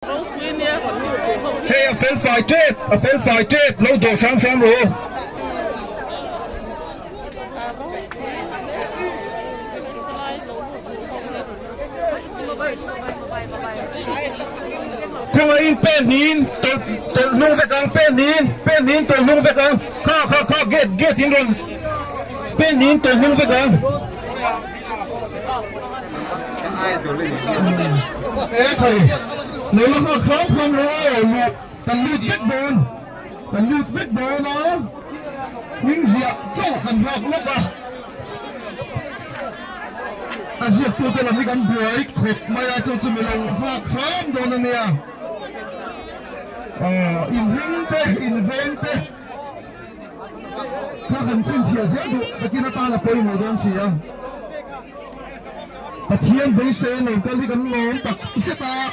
Hey, a fel phải chết, lâu đồ sáng rồi. Không ai bên nín, tôi nung về càng bên nín tôi nung về càng, khó get in rồi, bên nín tôi nung về càng. Ê thầy, nếu mà có khóc không rồi, cần lụt vết đồn nó, những diệp cho cần học lúc diệp tôi làm cái gắn bưởi, khổ mày cho mình làm hoa khám đồ này nè, invente, các hành trình chia sẻ được, cái kia ta là bồi một đơn gì Bà thiên bấy xe này có lý gắn lộn tặc sẽ ta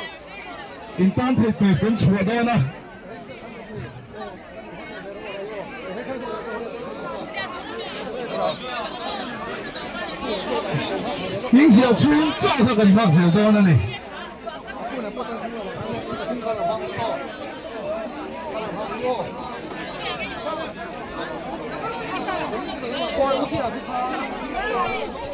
in tan thầy tuổi cuốn chùa đó nè những diệu chung cho các gần hoặc diệu đó nè này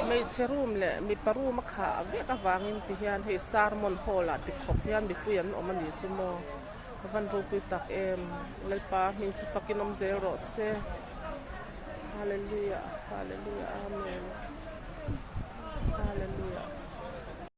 ไม่เชื่อรูมเลยมีปรูมาขาเวกวางอินทิฮันเฮซาร์มอนโฮลาติขบยันดิคุยันอมันดีจุโมวันรูปิตักเลยป้าหินจุฟักินอมเซโรเซฮาเลลูยาอาเมน